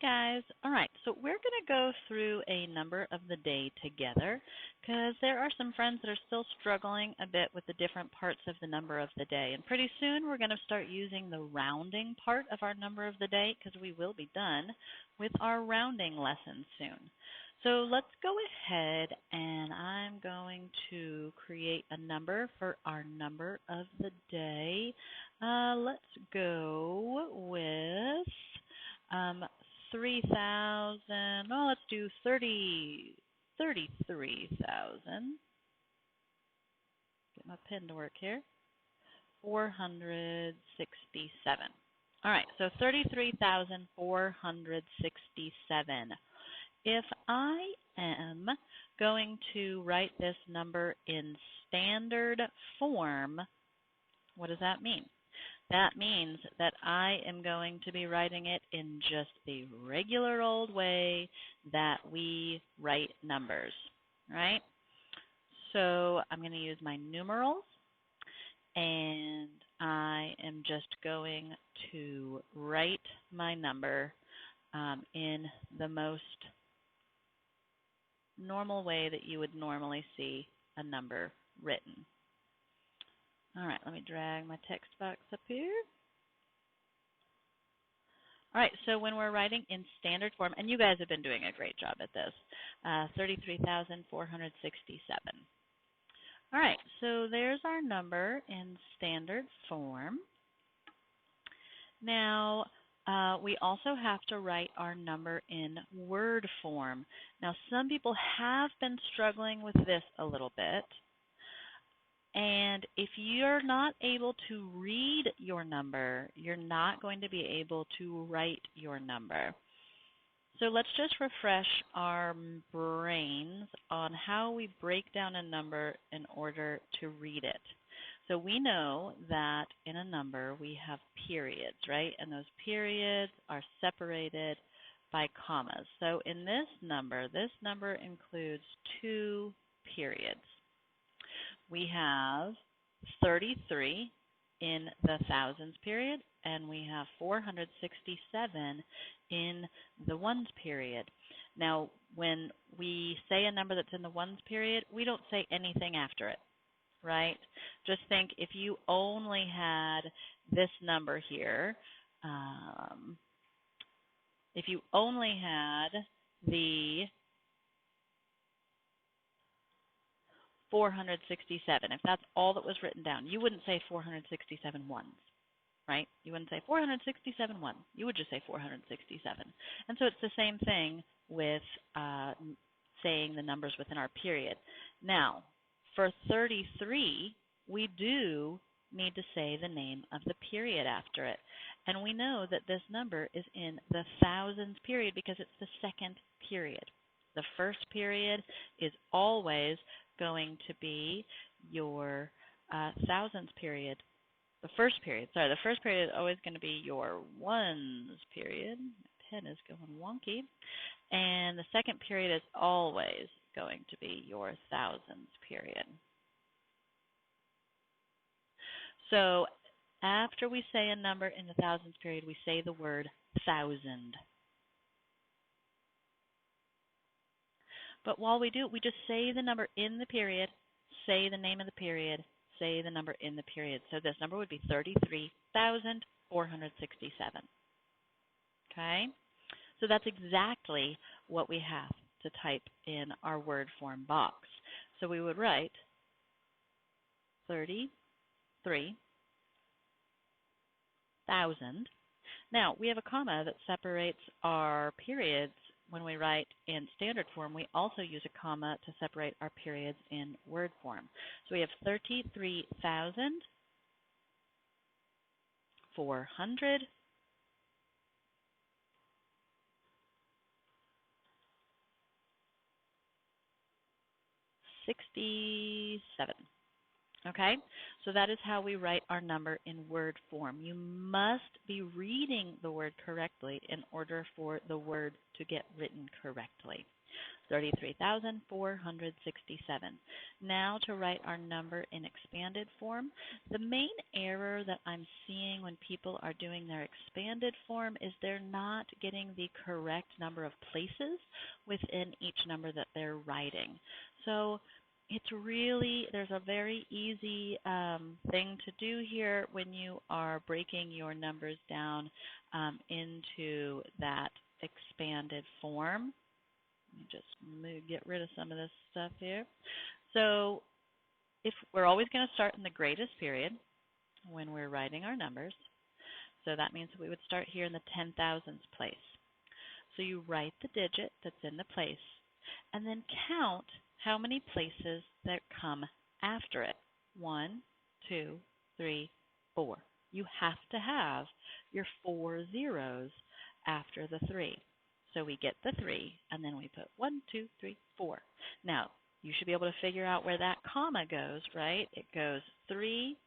Guys. All right, so we're going to go through a number of the day together because there are some friends that are still struggling a bit with the different parts of the number of the day. And pretty soon we're going to start using the rounding part of our number of the day because we will be done with our rounding lesson soon. So let's go ahead and I'm going to create a number for our number of the day. Let's go with um, 3,000. Well, let's do 33,000. Get my pen to work here. 467. All right, so 33,467. If I am going to write this number in standard form, what does that mean? That means that I am going to be writing it in just the regular old way that we write numbers, right? So I'm going to use my numerals, and I am just going to write my number in the most normal way that you would normally see a number written. All right, let me drag my text box up here. All right, so when we're writing in standard form, and you guys have been doing a great job at this, 33,467. All right, so there's our number in standard form. Now, we also have to write our number in word form. Now, some people have been struggling with this a little bit. And if you're not able to read your number, you're not going to be able to write your number. So let's just refresh our brains on how we break down a number in order to read it. So we know that in a number we have periods, right? And those periods are separated by commas. So in this number includes two periods. We have 33 in the thousands period, and we have 467 in the ones period. Now, when we say a number that's in the ones period, we don't say anything after it, right? Just think if you only had this number here, if you only had the 467. If that's all that was written down, you wouldn't say 467 ones, right? You wouldn't say 467 ones. You would just say 467. And so it's the same thing with saying the numbers within our period. Now, for 33, we do need to say the name of the period after it. And we know that this number is in the thousands period because it's the second period. The first period is always going to be your thousands period. The first period is always going to be your ones period. My pen is going wonky. And the second period is always going to be your thousands period. So after we say a number in the thousands period, we say the word thousand. But while we do it, we just say the number in the period, say the name of the period, say the number in the period. So this number would be 33,467. Okay? So that's exactly what we have to type in our word form box. So we would write 33,000. Now, we have a comma that separates our periods. When we write in standard form, we also use a comma to separate our periods in word form. So we have 33,467. Okay, so that is how we write our number in word form. You must be reading the word correctly in order for the word to get written correctly. 33,467. Now to write our number in expanded form. The main error that I'm seeing when people are doing their expanded form is they're not getting the correct number of places within each number that they're writing. So it's really, there's a very easy thing to do here when you are breaking your numbers down into that expanded form. Let me just get rid of some of this stuff here. So if we're always going to start in the greatest period when we're writing our numbers, so that means we would start here in the 10,000s place. So you write the digit that's in the place and then count how many places that come after it. 1, 2, 3, 4. You have to have your 4 zeros after the 3. So we get the 3, and then we put 1, 2, 3, 4. Now, you should be able to figure out where that comma goes, right? It goes 3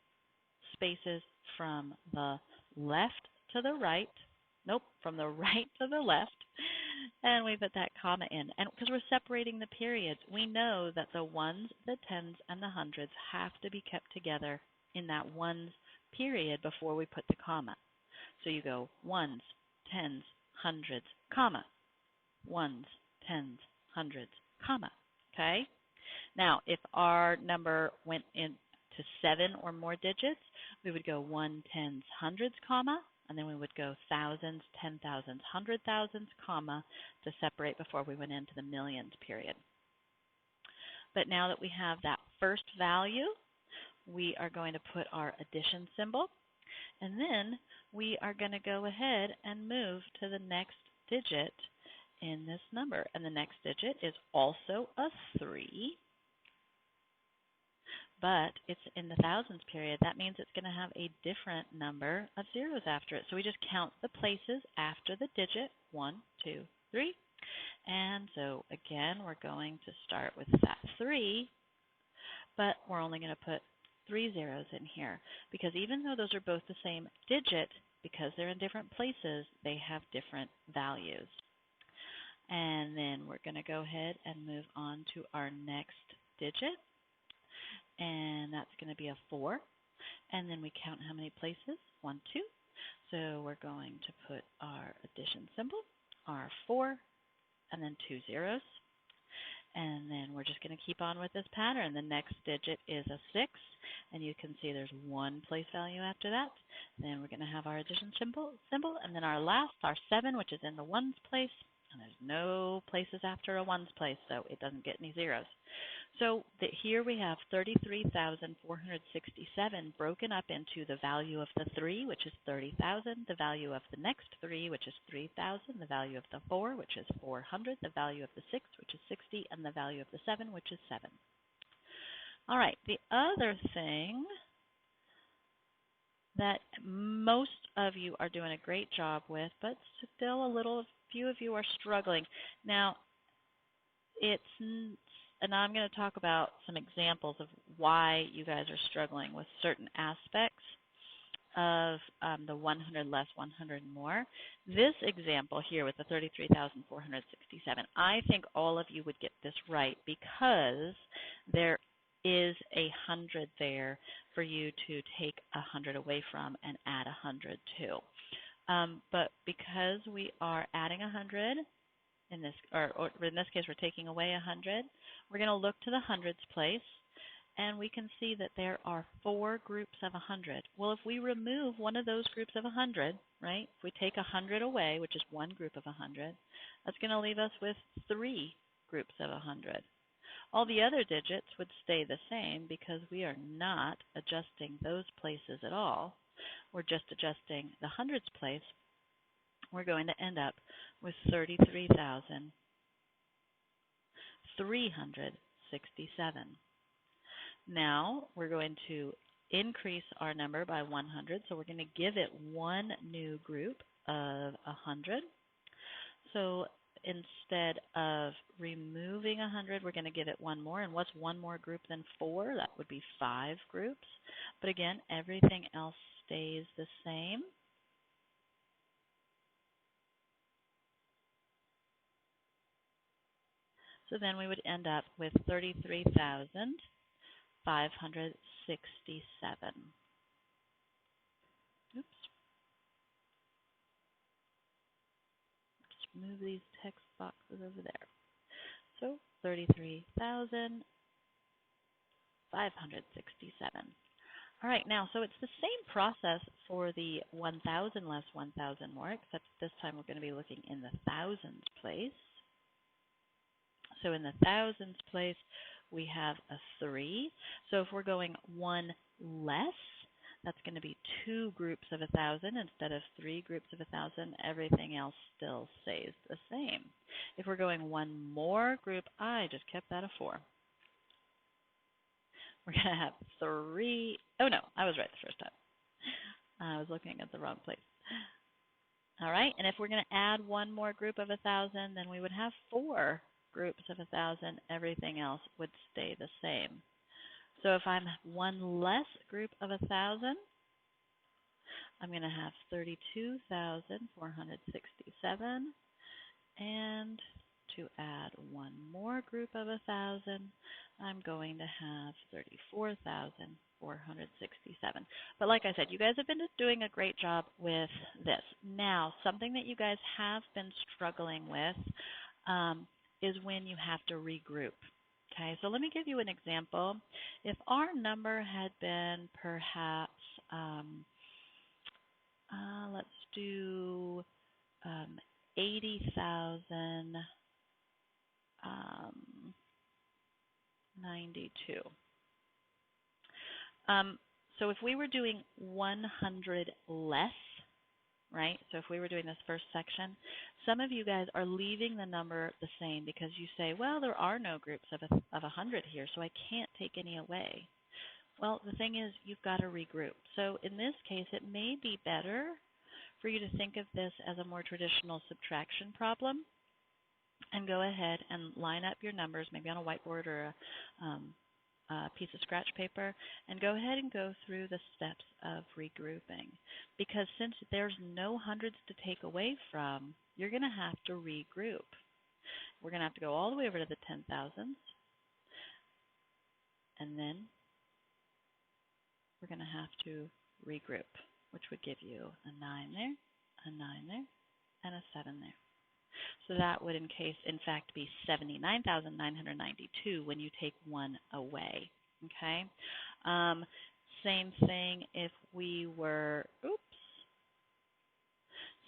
spaces from the left to the right. Nope, from the right to the left. And we put that comma in. And because we're separating the periods, we know that the ones, the tens, and the hundreds have to be kept together in that ones period before we put the comma. So you go ones, tens, hundreds, comma. Ones, tens, hundreds, comma. Okay? Now, if our number went into 7 or more digits, we would go 1, tens, hundreds, comma, and then we would go thousands, 10,000s, 100,000s, comma, to separate before we went into the millions period. But now that we have that first value, we are going to put our addition symbol, and then we are going to go ahead and move to the next digit in this number. And the next digit is also a 3, but it's in the thousands period. That means it's going to have a different number of zeros after it. So we just count the places after the digit, 1, 2, 3. And so again, we're going to start with that 3, but we're only going to put 3 zeros in here, because even though those are both the same digit, because they're in different places, they have different values. And then we're going to go ahead and move on to our next digit, and that's going to be a 4. And then we count how many places, 1, 2. So we're going to put our addition symbol, our 4, and then 2 zeros. And then we're just going to keep on with this pattern. The next digit is a 6, and you can see there's 1 place value after that. Then we're going to have our addition symbol, and then our last, our 7, which is in the ones place, and there's no places after a ones place, so it doesn't get any zeros. So here we have 33,467 broken up into the value of the 3, which is 30,000, the value of the next 3, which is 3,000, the value of the 4, which is 400, the value of the 6, which is 60, and the value of the 7, which is 7. All right, the other thing that most of you are doing a great job with, but still few of you are struggling. Now, and I'm going to talk about some examples of why you guys are struggling with certain aspects of the 100 less, 100 more. This example here with the 33,467, I think all of you would get this right because there is 100 there for you to take 100 away from and add 100 to. But because we are adding 100, in this, or in this case, we're taking away 100, we're going to look to the hundreds place, and we can see that there are 4 groups of 100. Well, if we remove one of those groups of 100, right, if we take 100 away, which is one group of 100, that's going to leave us with 3 groups of 100. All the other digits would stay the same because we are not adjusting those places at all. We're just adjusting the hundreds place. We're going to end up with 33,367. Now we're going to increase our number by 100, so we're going to give it one new group of 100. So instead of removing 100, we're going to give it one more. And what's one more group than 4? That would be 5 groups. But again, everything else stays the same. So then we would end up with 33,567. Oops. Just move these text boxes over there. So 33,567. All right, now, so it's the same process for the 1,000 less 1,000 more, except this time we're going to be looking in the thousands place. So in the thousands place, we have a 3. So if we're going one less, that's going to be 2 groups of 1,000 instead of 3 groups of 1,000. Everything else still stays the same. If we're going one more group, I just kept that a 4. We're going to have 3. Oh, no, I was right the first time. I was looking at the wrong place. All right, and if we're going to add one more group of 1,000, then we would have 4 groups of 1,000. Everything else would stay the same. So if I'm one less group of 1,000, I'm going to have 32,467. And to add one more group of 1,000, I'm going to have 34,467. But like I said, you guys have been doing a great job with this. Now, something that you guys have been struggling with is when you have to regroup. Okay, so let me give you an example. If our number had been perhaps, let's do 80,092. So if we were doing 100 less, right? So if we were doing this first section, some of you guys are leaving the number the same because you say, well, there are no groups of 100 here, so I can't take any away. Well, the thing is, you've got to regroup. So in this case, it may be better for you to think of this as a more traditional subtraction problem and go ahead and line up your numbers, maybe on a whiteboard or a piece of scratch paper, and go ahead and go through the steps of regrouping. Because since there's no hundreds to take away from, you're going to have to regroup. We're going to have to go all the way over to the 10,000s, and then we're going to have to regroup, which would give you a 9 there, a 9 there, and a 7 there. So that would, in fact, be 79,992 when you take 1 away. Okay. Same thing if we were,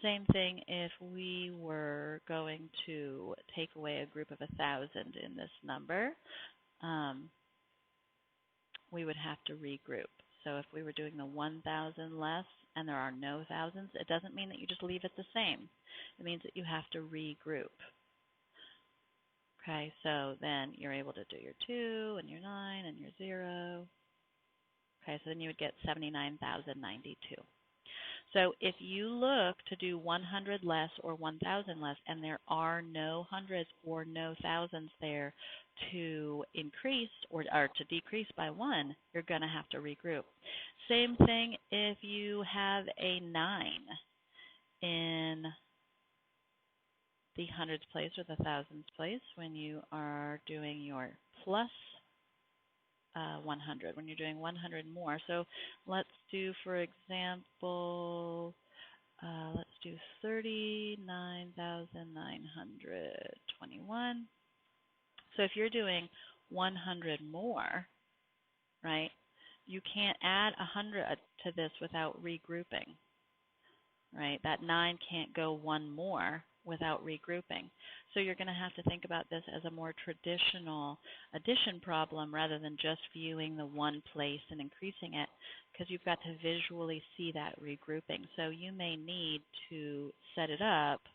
same thing if we were going to take away a group of 1,000 in this number. We would have to regroup. So if we were doing the 1,000 less and there are no thousands, it doesn't mean that you just leave it the same. It means that you have to regroup. Okay, so then you're able to do your 2 and your 9 and your 0. Okay, so then you would get 79,092. So if you look to do 100 less or 1,000 less and there are no hundreds or no thousands there to increase or to decrease by 1, you're going to have to regroup. Same thing if you have a 9 in the hundreds place or the thousands place when you are doing your plus 100, when you're doing 100 more. So let's do, for example, let's do 39,921. So if you're doing 100 more, right, you can't add 100 to this without regrouping, right? That 9 can't go 1 more without regrouping. So you're going to have to think about this as a more traditional addition problem rather than just viewing the one place and increasing it, because you've got to visually see that regrouping. So you may need to set it up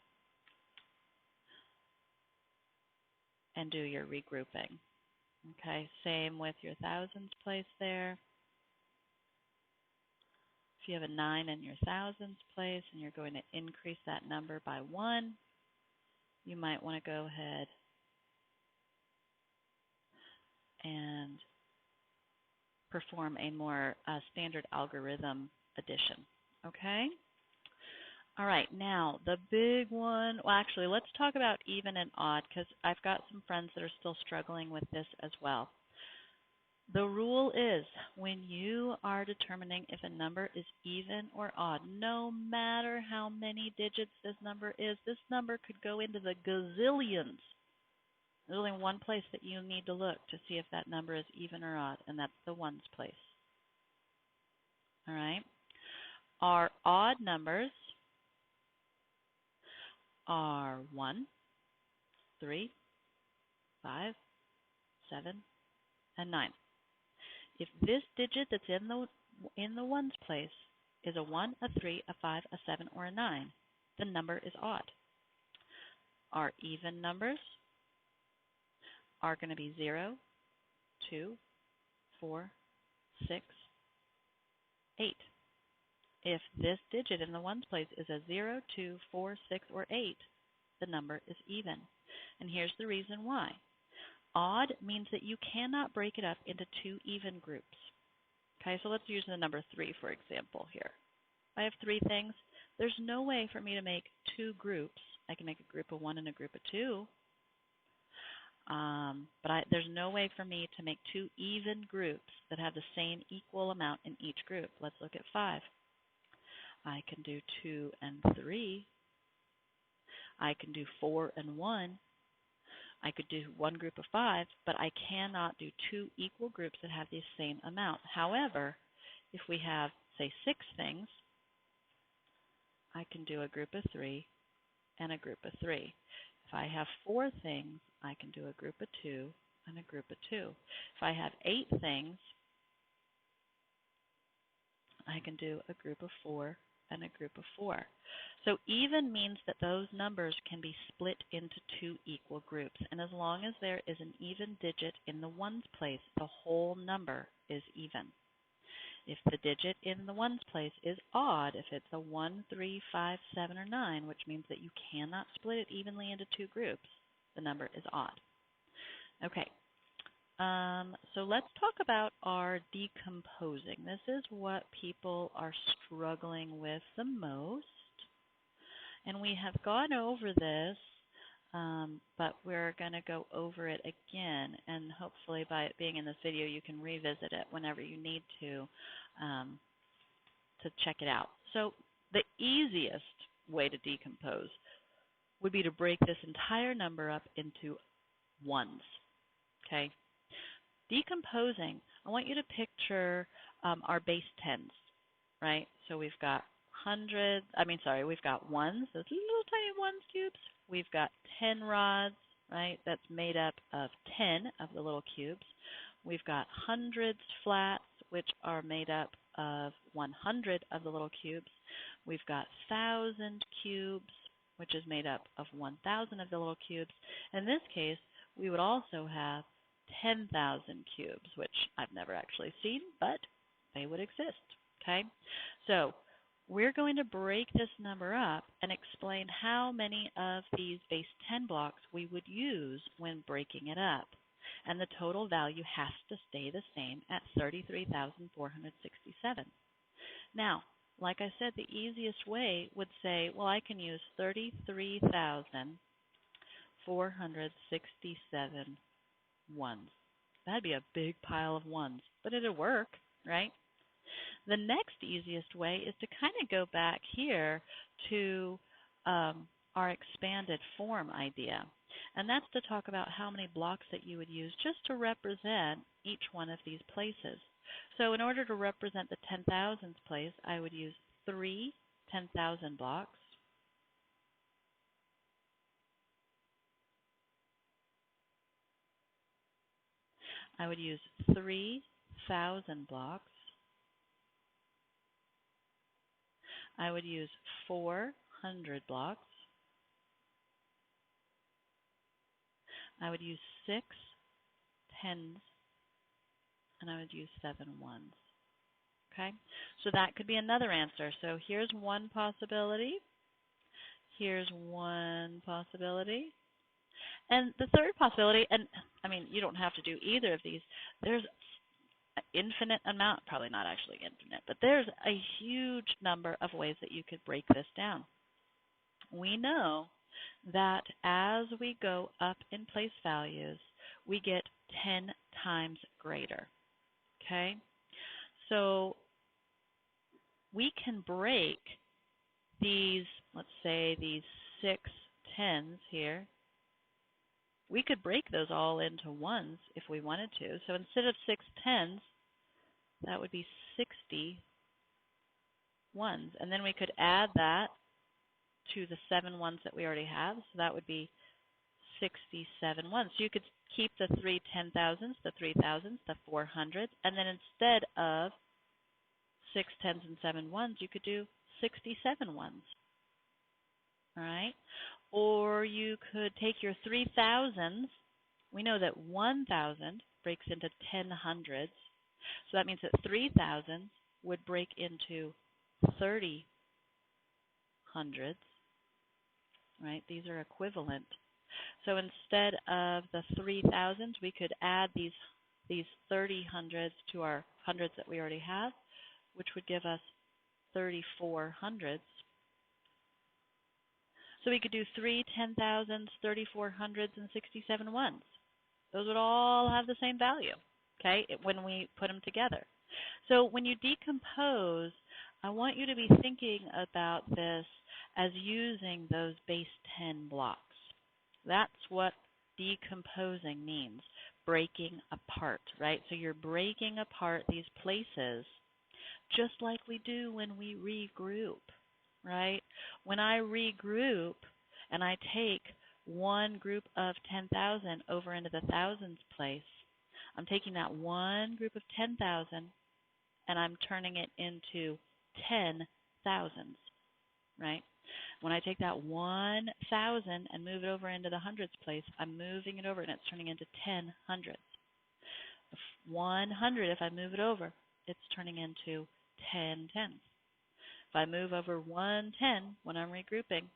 and do your regrouping. Okay, same with your thousands place there. If you have a 9 in your thousands place and you're going to increase that number by 1, you might want to go ahead and perform a more standard algorithm addition. Okay? All right, now the big one. Well, actually, let's talk about even and odd because I've got some friends that are still struggling with this as well. The rule is when you are determining if a number is even or odd, no matter how many digits this number is, this number could go into the gazillions. There's only one place that you need to look to see if that number is even or odd, and that's the ones place. All right? Our odd numbers are 1, 3, 5, 7, and 9. If this digit that's in the ones place is a 1, a 3, a 5, a 7, or a 9, the number is odd. Our even numbers are going to be 0, 2, 4, 6, 8. If this digit in the ones place is a 0, 2, 4, 6, or 8, the number is even. And here's the reason why. Odd means that you cannot break it up into two even groups. Okay, so let's use the number 3, for example, here. I have 3 things. There's no way for me to make 2 groups. I can make a group of 1 and a group of 2. But there's no way for me to make 2 even groups that have the same equal amount in each group. Let's look at 5. I can do 2 and 3. I can do 4 and 1. I could do one group of 5, but I cannot do 2 equal groups that have the same amount. However, if we have, say, 6 things, I can do a group of 3 and a group of 3. If I have 4 things, I can do a group of 2 and a group of 2. If I have 8 things, I can do a group of 4 and a group of 4. So even means that those numbers can be split into 2 equal groups. And as long as there is an even digit in the ones place, the whole number is even. If the digit in the ones place is odd, if it's a 1, 3, 5, 7, or 9, which means that you cannot split it evenly into 2 groups, the number is odd. Okay. So let's talk about our decomposing. This is what people are struggling with the most. And we have gone over this, but we're going to go over it again. And hopefully by it being in this video, you can revisit it whenever you need to check it out. So the easiest way to decompose would be to break this entire number up into ones. Okay? Decomposing, I want you to picture our base tens, right? So we've got we've got ones, those little tiny ones cubes. We've got 10 rods, right? That's made up of 10 of the little cubes. We've got hundreds flats, which are made up of 100 of the little cubes. We've got 1,000 cubes, which is made up of 1,000 of the little cubes. In this case, we would also have 10,000 cubes, which I've never actually seen, but they would exist. Okay? So we're going to break this number up and explain how many of these base 10 blocks we would use when breaking it up. And the total value has to stay the same at 33,467. Now, like I said, the easiest way would say, well, I can use 33,467 ones. That'd be a big pile of ones, but it'd work, right? The next easiest way is to kind of go back here to our expanded form idea. And that's to talk about how many blocks that you would use just to represent each one of these places. So in order to represent the 10,000s place, I would use 3 10,000 blocks. I would use 3,000 blocks. I would use 400 blocks. I would use 6 tens, and I would use 7 ones. Okay? So that could be another answer. So here's one possibility. Here's one possibility. And the third possibility, and I mean, you don't have to do either of these. There's an infinite amount, probably not actually infinite, but there's a huge number of ways that you could break this down. We know that as we go up in place values, we get 10 times greater. Okay? So we can break these, let's say these 6 10s here. We could break those all into ones if we wanted to. So instead of 6 10s, that would be 60 ones. And then we could add that to the 7 ones that we already have. So that would be 67 ones. So you could keep the 3 10,000s, the 3,000s, the 400s, and then instead of 6 10s and 7 ones, you could do 67 ones. All right? Or you could take your 3,000s. We know that 1,000 breaks into 10 hundreds. So that means that 3,000 would break into 30 hundreds. Right? These are equivalent. So instead of the 3,000s, we could add these 30 hundreds to our hundreds that we already have, which would give us 34 hundreds. So we could do 3 10,000s, 34 hundreds, and 67 ones. Those would all have the same value, okay, when we put them together. So when you decompose, I want you to be thinking about this as using those base 10 blocks. That's what decomposing means, breaking apart, right? So you're breaking apart these places just like we do when we regroup, right? When I regroup and I take one group of 10,000 over into the thousands place, I'm taking that one group of 10,000 and I'm turning it into 10 thousands, right? When I take that 1,000 and move it over into the hundreds place, I'm moving it over and it's turning into 10 hundreds. 100, if I move it over, it's turning into 10 tens. If I move over 110 when I'm regrouping,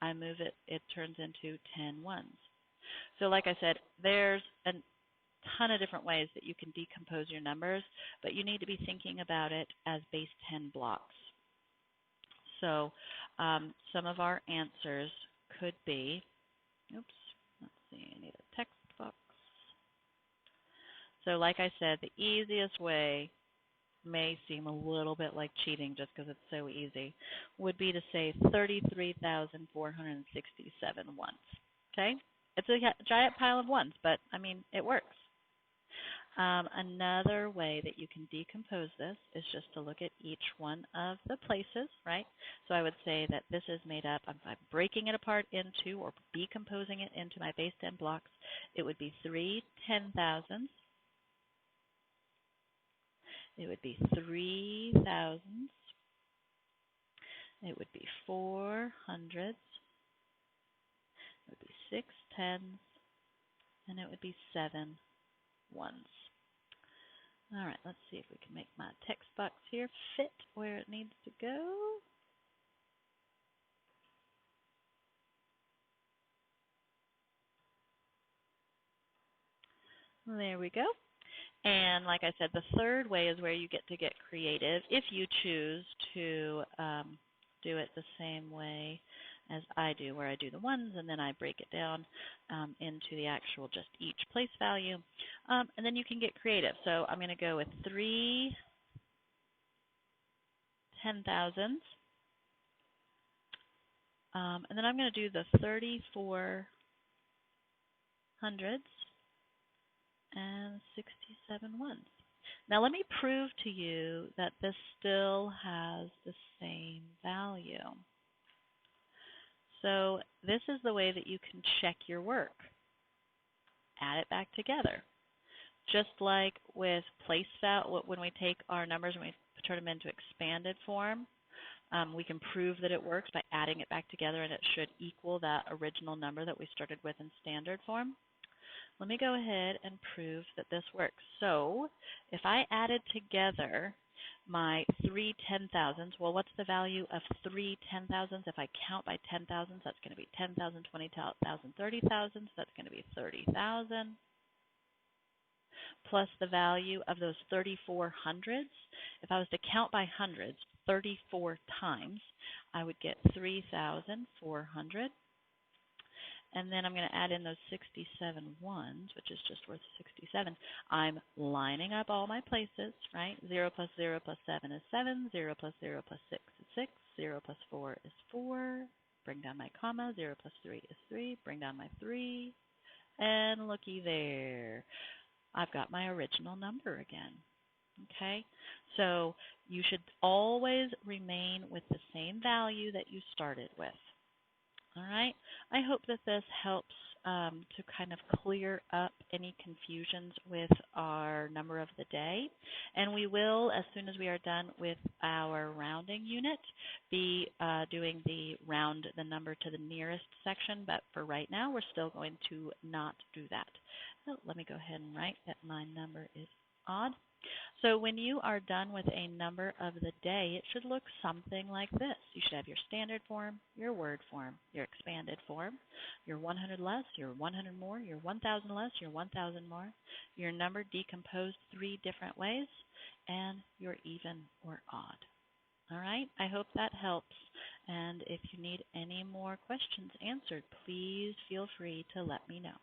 I move it, it turns into 10 ones. So like I said, there's a ton of different ways that you can decompose your numbers, but you need to be thinking about it as base 10 blocks. So some of our answers could be, let's see, I need a text box. So like I said, the easiest way may seem a little bit like cheating just because it's so easy, would be to say 33,467 ones. Okay? It's a giant pile of ones, but I mean, it works. Another way that you can decompose this is just to look at each one of the places, right? So I would say that this is made up, I'm breaking it apart into or decomposing it into my base 10 blocks. It would be 3 10,000s. It would be 3,000s. It would be 400s. It would be 6 10s. And it would be 7 ones. All right, let's see if we can make my text box here fit where it needs to go. There we go. And like I said, the third way is where you get to get creative if you choose to do it the same way as I do, where I do the ones and then I break it down into the actual just each place value. And then you can get creative. So I'm going to go with 3 10,000s. And then I'm going to do the 34 hundreds and 67 ones. Now let me prove to you that this still has the same value. So this is the way that you can check your work. Add it back together. Just like with place value, when we take our numbers and we turn them into expanded form, we can prove that it works by adding it back together, and it should equal that original number that we started with in standard form. Let me go ahead and prove that this works. So if I added together My three 10,000s, well, what's the value of three 10,000s? If I count by 10,000s, that's going to be 10,000, 20,000, 30,000. So that's going to be 30,000 plus the value of those 34 hundreds. If I was to count by hundreds 34 times, I would get 3,400. And then I'm going to add in those 67 ones, which is just worth 67. I'm lining up all my places, right? 0 plus 0 plus 7 is 7. 0 plus 0 plus 6 is 6. 0 plus 4 is 4. Bring down my comma. 0 plus 3 is 3. Bring down my 3. And looky there. I've got my original number again. Okay? So you should always remain with the same value that you started with. All right. I hope that this helps to kind of clear up any confusions with our number of the day. And we will, as soon as we are done with our rounding unit, be doing the round the number to the nearest section. But for right now, we're still going to not do that. So let me go ahead and write that my number is odd. So when you are done with a number of the day, it should look something like this. You should have your standard form, your word form, your expanded form, your 100 less, your 100 more, your 1,000 less, your 1,000 more, your number decomposed 3 different ways, and your even or odd. All right, I hope that helps. And if you need any more questions answered, please feel free to let me know.